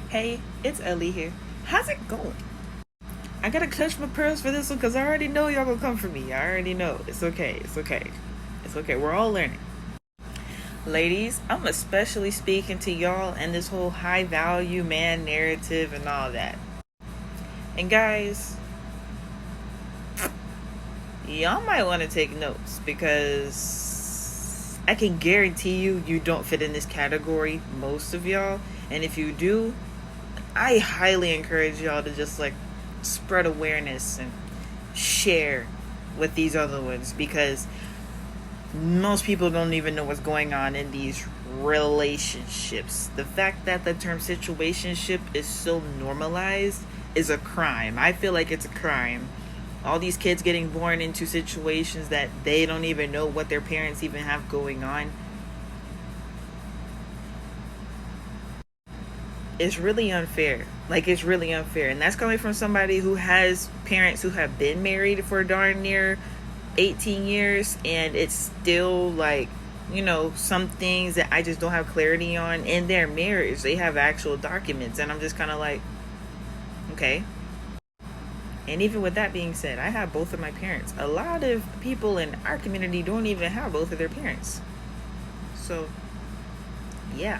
Hey, it's Ellie here. How's it going? I gotta clutch my pearls for this one because I already know y'all gonna come for me. I already know. It's okay. It's okay. It's okay. We're all learning. Ladies, I'm especially speaking to y'all and this whole high value man narrative and all that. And guys, y'all might want to take notes because I can guarantee you don't fit in this category, most of y'all. And if you do, I highly encourage y'all to just like spread awareness and share with these other ones because most people don't even know what's going on in these relationships. The fact that the term situationship is so normalized is a crime. I feel like it's a crime. All these kids getting born into situations that they don't even know what their parents even have going on. It's really unfair. Like, it's really unfair. And that's coming from somebody who has parents who have been married for darn near 18 years. And it's still like, some things that I just don't have clarity on in their marriage. They have actual documents. And I'm just kind of like, okay. And even with that being said, I have both of my parents. A lot of people in our community don't even have both of their parents. So, yeah.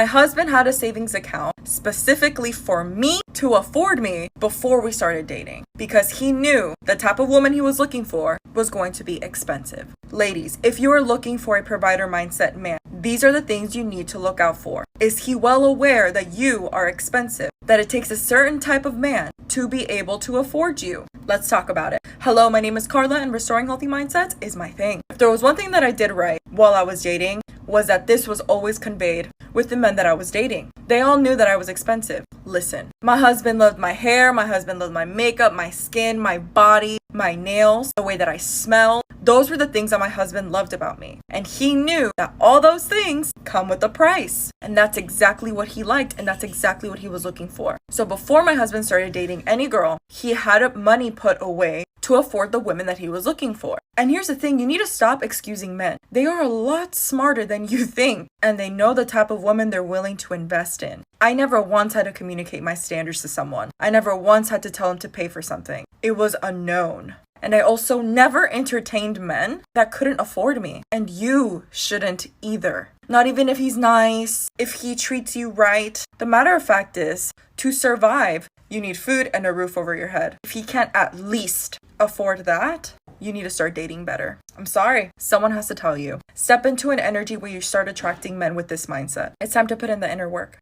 My husband had a savings account specifically for me to afford me before we started dating because he knew the type of woman he was looking for was going to be expensive. Ladies, if you are looking for a provider mindset man, these are the things you need to look out for. Is he well aware that you are expensive? That it takes a certain type of man to be able to afford you? Let's talk about it. Hello, my name is Carla and restoring healthy mindsets is my thing. If there was one thing that I did right while I was dating, was that this was always conveyed with the men that I was dating. They all knew that I was expensive. Listen, my husband loved my hair, my husband loved my makeup, my skin, my body, my nails, the way that I smell. Those were the things that my husband loved about me. And he knew that all those things come with a price. And that's exactly what he liked, and that's exactly what he was looking for. So before my husband started dating any girl, he had money put away to afford the women that he was looking for. And here's the thing, you need to stop excusing men. They are a lot smarter than you think, and they know the type of woman they're willing to invest in. I never once had to communicate my standards to someone. I never once had to tell him to pay for something. It was a known. And I also never entertained men that couldn't afford me. And you shouldn't either. Not even if he's nice, if he treats you right. The matter of fact is, to survive, you need food and a roof over your head. If he can't at least afford that, you need to start dating better. I'm sorry. Someone has to tell you. Step into an energy where you start attracting men with this mindset. It's time to put in the inner work.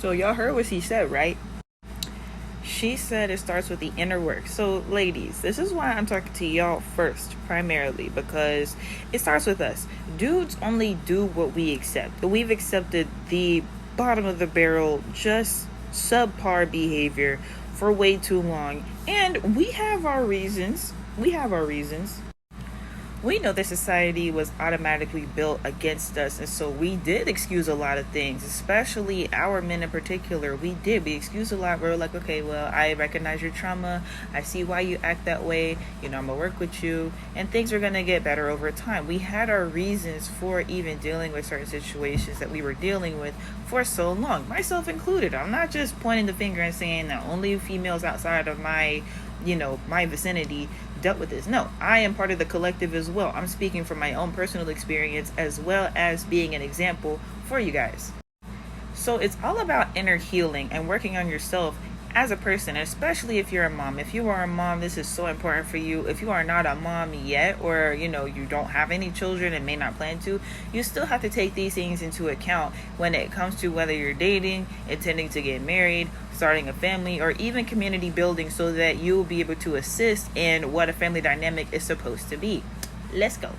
So y'all heard what she said, right? She said it starts with the inner work. So ladies, this is why I'm talking to y'all first, primarily, because it starts with us. Dudes only do what we accept. We've accepted the bottom of the barrel, just subpar behavior for way too long. And we have our reasons. We know that society was automatically built against us, and so we did excuse a lot of things, especially our men in particular. We excused a lot. We're like, okay, well, I recognize your trauma, I see why you act that way, I'm gonna work with you, and things are gonna get better over time. We had our reasons for even dealing with certain situations that we were dealing with for so long, myself included. I'm not just pointing the finger and saying that only females outside of my vicinity dealt with this. No, I am part of the collective as well. I'm speaking from my own personal experience as well as being an example for you guys. So it's all about inner healing and working on yourself as a person, especially if you're a mom. If you are a mom, this is so important for you. If you are not a mom yet, or you don't have any children and may not plan to, you still have to take these things into account when it comes to whether you're dating, intending to get married, starting a family, or even community building, so that you'll be able to assist in what a family dynamic is supposed to be. Let's go.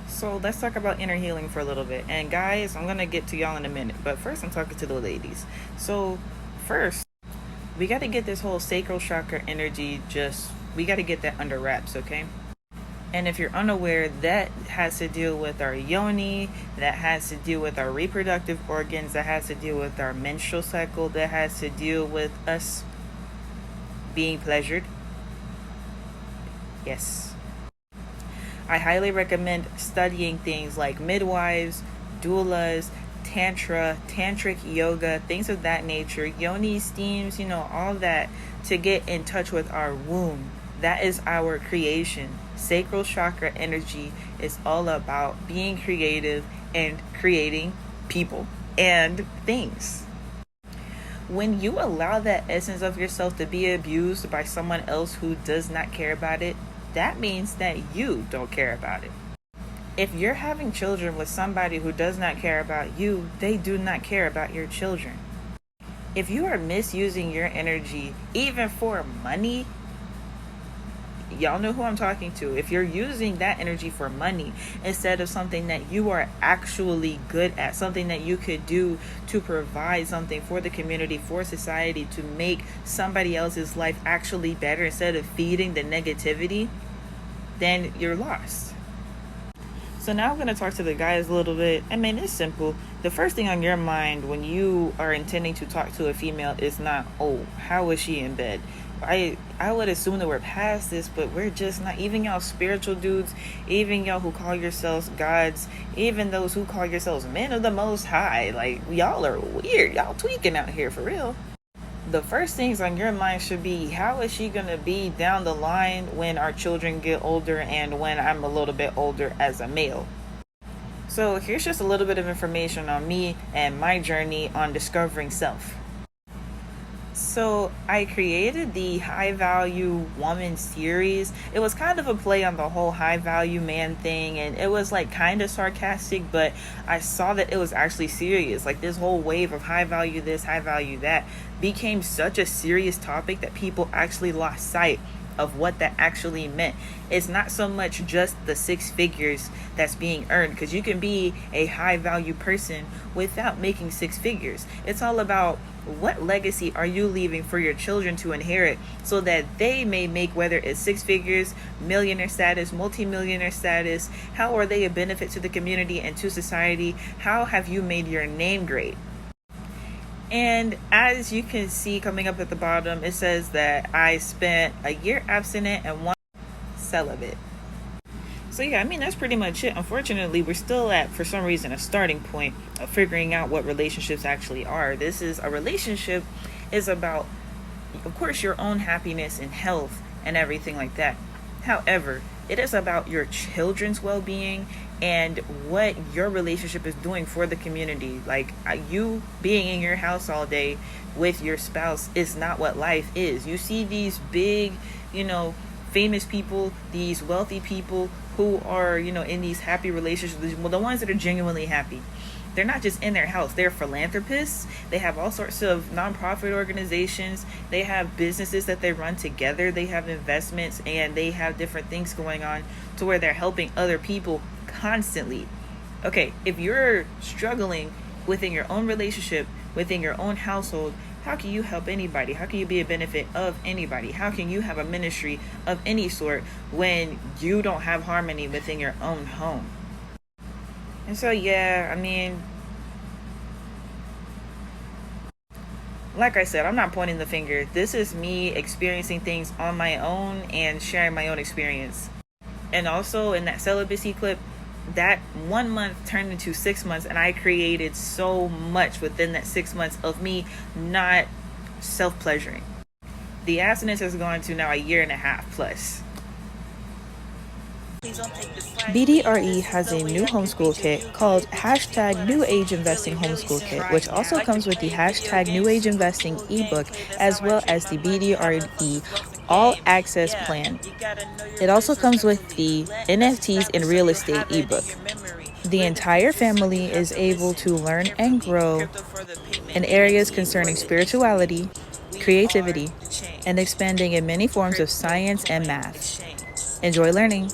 So let's talk about inner healing for a little bit. And guys, I'm going to get to y'all in a minute, but first I'm talking to the ladies. So first, we got to get this whole sacral chakra energy, we got to get that under wraps, okay? And if you're unaware, that has to deal with our yoni, that has to deal with our reproductive organs, that has to deal with our menstrual cycle, that has to deal with us being pleasured, Yes. I highly recommend studying things like midwives, doulas, tantra, tantric yoga, things of that nature, yoni steams, all that, to get in touch with our womb. That is our creation. Sacral chakra energy is all about being creative and creating people and things. When you allow that essence of yourself to be abused by someone else who does not care about it, that means that you don't care about it. If you're having children with somebody who does not care about you, they do not care about your children. If you are misusing your energy, even for money, y'all know who I'm talking to. If you're using that energy for money instead of something that you are actually good at, something that you could do to provide something for the community, for society, to make somebody else's life actually better instead of feeding the negativity, then you're lost. So now I'm going to talk to the guys a little bit. I mean, it's simple. The first thing on your mind when you are intending to talk to a female is not, oh, how is she in bed? I would assume that we're past this, but we're just not. Even y'all spiritual dudes, even y'all who call yourselves gods, even those who call yourselves men of the Most High, like, y'all are weird. Y'all tweaking out here for real. The first things on your mind should be, how is she going to be down the line when our children get older and when I'm a little bit older as a male? So here's just a little bit of information on me and my journey on discovering self. So I created the High Value Woman series. It was kind of a play on the whole high value man thing, and it was like kind of sarcastic, but I saw that it was actually serious. Like, this whole wave of high value this, high value that became such a serious topic that people actually lost sight of what that actually meant. It's not so much just the 6 figures that's being earned, because you can be a high value person without making 6 figures. It's all about what legacy are you leaving for your children to inherit so that they may make, whether it's 6 figures, millionaire status, multimillionaire status. How are they a benefit to the community and to society? How have you made your name great? And as you can see coming up at the bottom, it says that I spent a year abstinent and 1 celibate. So yeah, I mean, that's pretty much it. Unfortunately, we're still at, for some reason, a starting point of figuring out what relationships actually are. This is a relationship is about, of course, your own happiness and health and everything like that. However, it is about your children's well-being and what your relationship is doing for the community. Like, you being in your house all day with your spouse is not what life is. You see these big, famous people, these wealthy people who are, in these happy relationships, well, the ones that are genuinely happy. They're not just in their house. They're philanthropists. They have all sorts of nonprofit organizations. They have businesses that they run together. They have investments, and they have different things going on to where they're helping other people constantly. Okay, if you're struggling within your own relationship, within your own household, how can you help anybody? How can you be a benefit of anybody? How can you have a ministry of any sort when you don't have harmony within your own home? And so, yeah, I mean, like I said, I'm not pointing the finger. This is me experiencing things on my own and sharing my own experience. And also, in that celibacy clip, that 1 month turned into 6 months, and I created so much within that 6 months of me not self-pleasuring. The abstinence has gone to now a 1.5 years plus. BDRE has a new homeschool kit called #New Age Investing Homeschool Kit, which also comes with the #New Age Investing ebook, as well as the BDRE All Access Plan. It also comes with the NFTs in Real Estate ebook. The entire family is able to learn and grow in areas concerning spirituality, creativity, and expanding in many forms of science and math. Enjoy learning.